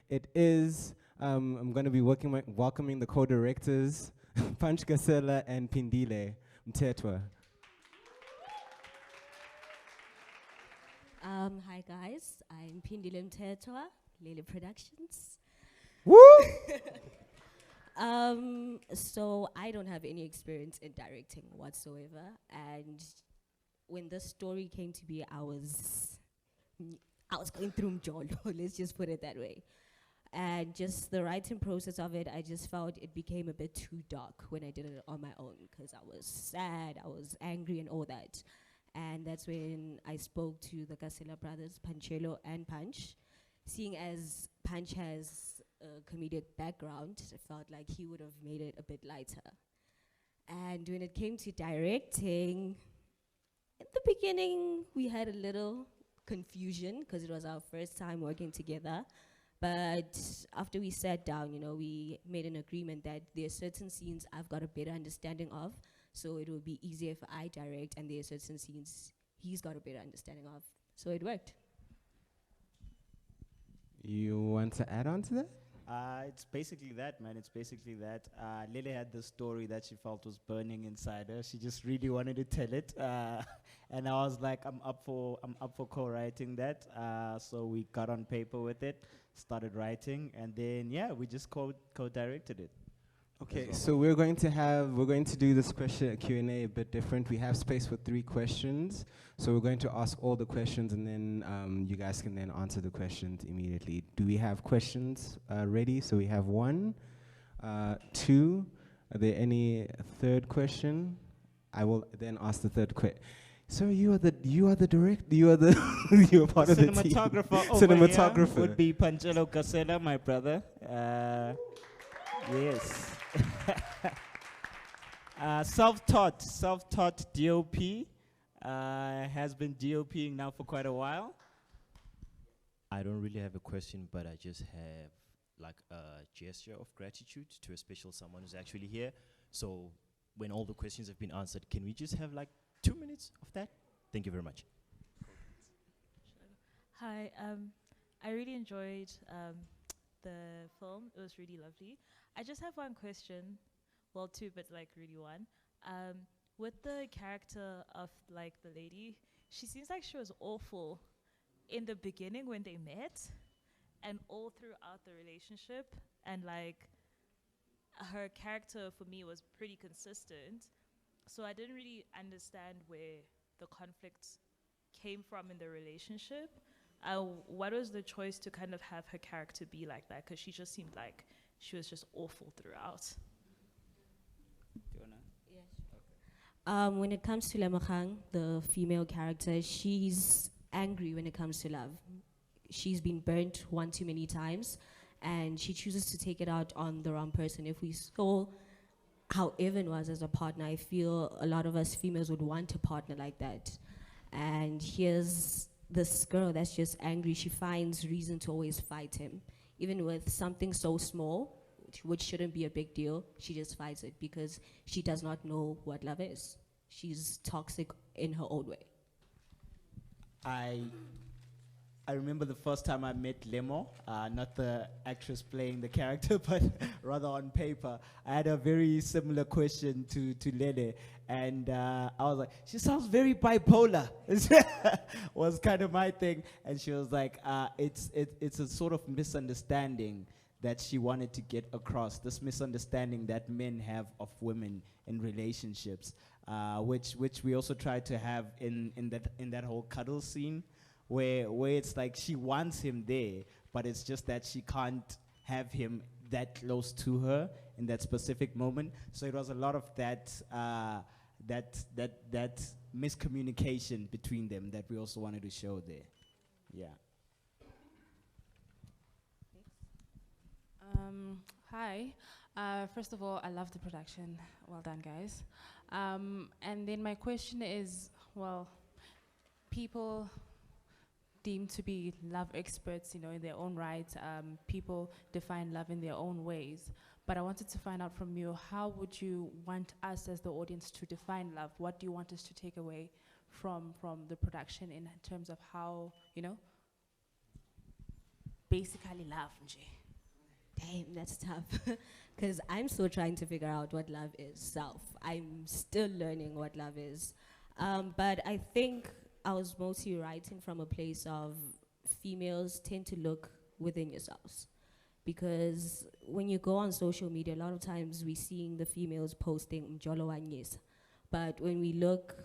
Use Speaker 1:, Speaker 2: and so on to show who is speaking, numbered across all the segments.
Speaker 1: it is, I'm going to be welcoming the co-directors, Panch Gasela and Phindile Mthethwa.
Speaker 2: Hi guys, I'm Phindile Mthethwa, Lily Productions.
Speaker 1: Woo!
Speaker 2: So I don't have any experience in directing whatsoever, and when the story came to be, I was going through Mjolo, let's just put it that way. And just the writing process of it, I just felt it became a bit too dark when I did it on my own, because I was sad, I was angry and all that. And that's when I spoke to the Gasela brothers, Panchelo and Panch. Seeing as Panch has a comedic background, I felt like he would have made it a bit lighter. And when it came to directing, at the beginning, we had a little confusion because it was our first time working together. But after we sat down, we made an agreement that there are certain scenes I've got a better understanding of, so it will be easier if I direct, and there are certain scenes he's got a better understanding of. So it worked.
Speaker 1: You want to add on to that?
Speaker 3: It's basically that, man. It's basically that. Lily had this story that she felt was burning inside her. She just really wanted to tell it, and I was like, I'm up for co-writing that. So we got on paper with it, started writing, and then we just co-directed it.
Speaker 1: Okay,
Speaker 3: well.
Speaker 1: so we're going to do this question Q&A a bit different. We have space for 3 questions, so we're going to ask all the questions, and then you guys can then answer the questions immediately. Do we have questions ready? So we have 1, 2. Are there any third question? I will then ask the third question. So you are the director. You are part of the team.
Speaker 3: Cinematographer would be Panchelo Gasela, my brother. Yes. Self-taught DOP, has been DOPing now for quite a while.
Speaker 4: I don't really have a question, but I just have like a gesture of gratitude to a special someone who's actually here. So when all the questions have been answered, can we just have like 2 minutes of that? Thank you very much.
Speaker 5: Hi, I really enjoyed the film. It was really lovely. I just have one question, well 2, but like really one. With the character of like the lady, she seems like she was awful in the beginning when they met, and all throughout the relationship, and like her character for me was pretty consistent. So I didn't really understand where the conflict came from in the relationship. What was the choice to kind of have her character be like that? Because she just seemed like she was just awful throughout.
Speaker 2: When it comes to Lemogang, the female character, she's angry when it comes to love. She's been burnt one too many times, and she chooses to take it out on the wrong person. If we saw how Evan was as a partner, I feel a lot of us females would want a partner like that. And here's this girl that's just angry. She finds reason to always fight him. Even with something so small, which shouldn't be a big deal, she just fights it because she does not know what love is. She's toxic in her own way.
Speaker 3: I remember the first time I met Lemo, not the actress playing the character, but rather on paper. I had a very similar question to Lele, and I was like, she sounds very bipolar, was kind of my thing. And she was like, it's a sort of misunderstanding that she wanted to get across, this misunderstanding that men have of women in relationships, which we also tried to have in that whole cuddle scene, where it's like she wants him there, but it's just that she can't have him that close to her in that specific moment. So it was a lot of that miscommunication between them that we also wanted to show there. Yeah.
Speaker 6: Hi. First of all, I love the production. Well done, guys. And then my question is, well, people deemed to be love experts, in their own right. People define love in their own ways. But I wanted to find out from you, how would you want us as the audience to define love? What do you want us to take away from the production in terms of how, basically love nje?
Speaker 2: Damn, that's tough. Because I'm still trying to figure out what love is self. I'm still learning what love is. But I think I was mostly writing from a place of females tend to look within yourselves. Because when you go on social media, a lot of times we're seeing the females posting mjolo wanyesa. But when we look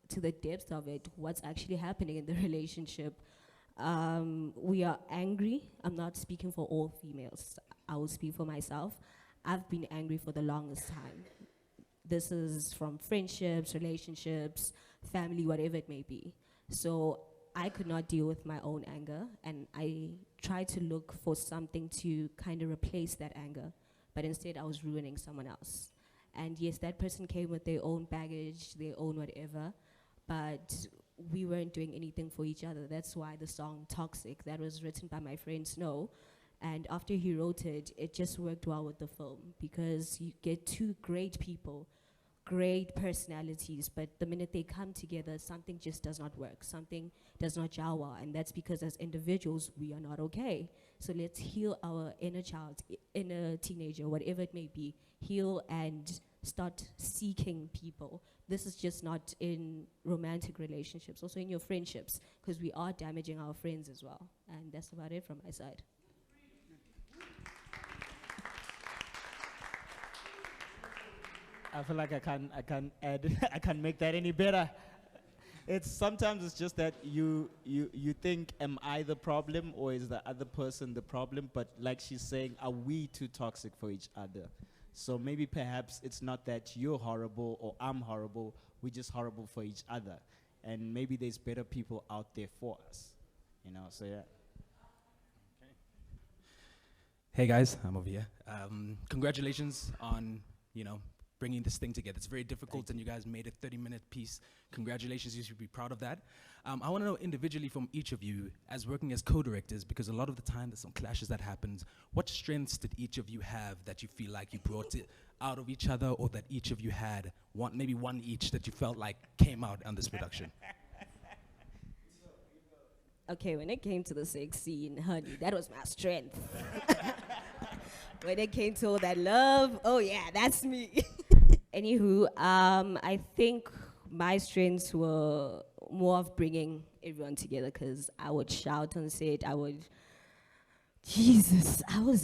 Speaker 2: to the depth of it, what's actually happening in the relationship, we are angry. I'm not speaking for all females. I will speak for myself. I've been angry for the longest time. This is from friendships, relationships, family, whatever it may be. So I could not deal with my own anger, and I tried to look for something to kind of replace that anger, but instead I was ruining someone else. And yes, that person came with their own baggage, their own whatever, but we weren't doing anything for each other. That's why the song Toxic, that was written by my friend Snow, and after he wrote it, it just worked well with the film because you get two great people, great personalities, but the minute they come together, something just does not work. Something does not gel, and that's because as individuals, we are not okay. So let's heal our inner child, inner teenager, whatever it may be, heal and start seeking people. This is just not in romantic relationships, also in your friendships, because we are damaging our friends as well. And that's about it from my side.
Speaker 3: I feel like I can't add, I can't make that any better. Sometimes it's just that you think, am I the problem or is the other person the problem? But like she's saying, are we too toxic for each other? So maybe perhaps it's not that you're horrible or I'm horrible, we're just horrible for each other. And maybe there's better people out there for us, you know, so yeah.
Speaker 7: Hey guys, I'm over here. Congratulations on, bringing this thing together. It's very difficult and you guys made a 30-minute piece. Congratulations, you should be proud of that. I want to know individually from each of you, as working as co-directors, because a lot of the time there's some clashes that happens, what strengths did each of you have that you feel like you brought it out of each other, or that each of you had, maybe one each that you felt like came out on this production?
Speaker 2: Okay, when it came to the sex scene, honey, that was my strength. When it came to all that love, oh yeah, that's me. Anywho, I think my strengths were more of bringing everyone together, because I would shout on set, I was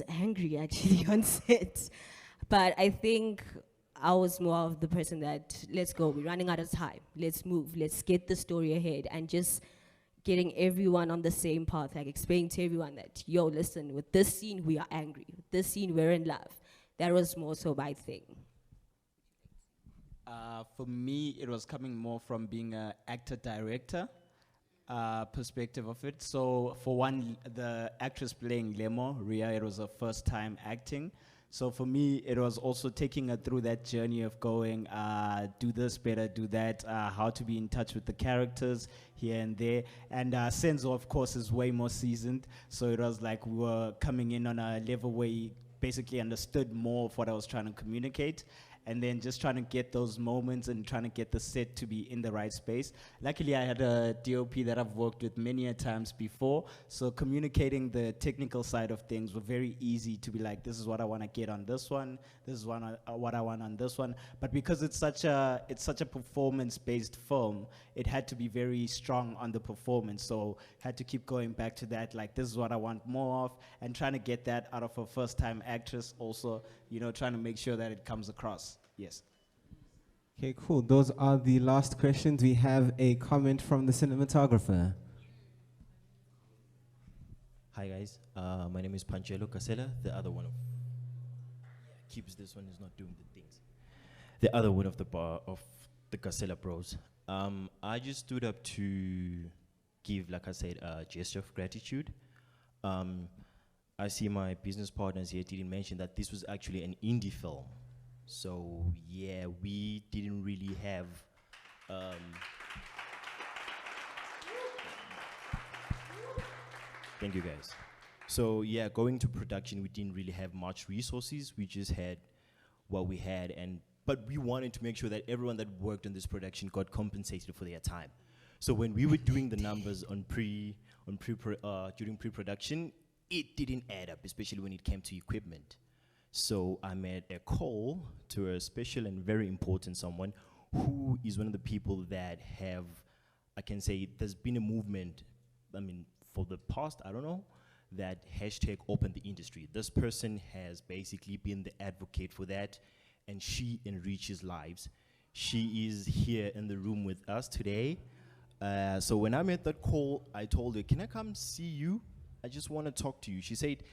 Speaker 2: angry actually on set. But I think I was more of the person that, let's go, we're running out of time, let's move, let's get the story ahead, and just getting everyone on the same path, like explaining to everyone that, yo, listen, with this scene, we are angry. With this scene, we're in love. That was more so my thing.
Speaker 3: For me, it was coming more from being an actor-director perspective of it. So for one, the actress playing Lemo, Ria, it was her first time acting. So for me, it was also taking her through that journey of going, do this better, do that, how to be in touch with the characters here and there. And Senzo, of course, is way more seasoned. So it was like we were coming in on a level where he basically understood more of what I was trying to communicate. And then just trying to get those moments and trying to get the set to be in the right space. Luckily, I had a DOP that I've worked with many a times before, so communicating the technical side of things were very easy to be like, this is what I want to get on this one, this is what I want on this one. But because it's such a performance-based film, it had to be very strong on the performance, so had to keep going back to that, like this is what I want more of, and trying to get that out of a first-time actress also, trying to make sure that it comes across. Yes.
Speaker 1: Okay, cool. Those are the last questions. We have a comment from the cinematographer.
Speaker 4: Hi guys, my name is Phinsilw Gasela. The other one keeps this one is not doing the things. The other one of the Gasela bros. I just stood up to give, like I said, a gesture of gratitude. I see my business partners here didn't mention that this was actually an indie film. So yeah, we didn't really have thank you guys. So yeah, going to production, we didn't really have much resources. We just had what we had, but we wanted to make sure that everyone that worked on this production got compensated for their time. So when we were doing the numbers on during pre-production, it didn't add up, especially when it came to equipment. So I made a call to a special and very important someone who is one of the people that have, I can say, there's been a movement, I mean, for the past, I don't know, that hashtag open the industry. This person has basically been the advocate for that, and she enriches lives. She is here in the room with us today. So when I made that call, I told her, can I come see you? I just want to talk to you. She said,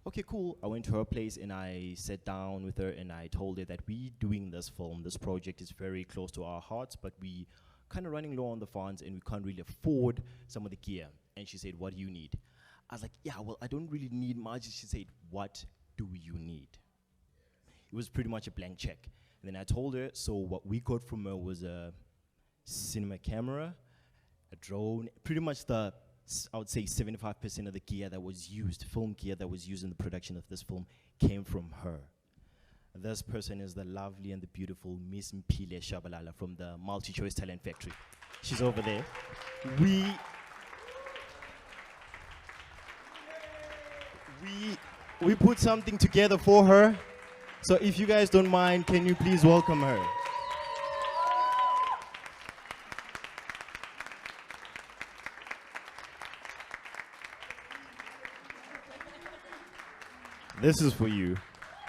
Speaker 4: okay, cool. I went to her place and I sat down with her and I told her that we doing this film, this project is very close to our hearts, but we kind of running low on the funds and we can't really afford some of the gear. And she said, what do you need? I was like, yeah, well, I don't really need much. She said, what do you need? It was pretty much a blank check. And then I told her, so what we got from her was a cinema camera, a drone, pretty much the, I would say 75% of the gear that was used, film gear that was used in the production of this film came from her. This person is the lovely and the beautiful Miss Mpile Shabalala from the Multi-Choice Talent Factory. She's over there. We put something together for her. So if you guys don't mind, can you please welcome her? This is for you.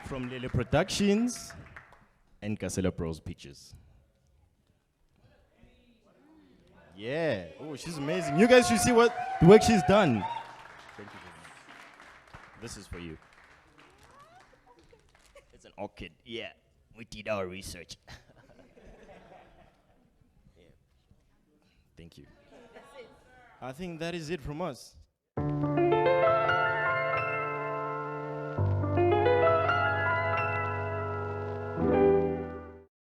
Speaker 4: From Lele Productions and Gasela Bros Pictures. Yeah. Oh, she's amazing. You guys should see what the work she's done. Thank you very much. This is for you. It's an orchid. Yeah. We did our research. Yeah. Thank you. I think that is it from us.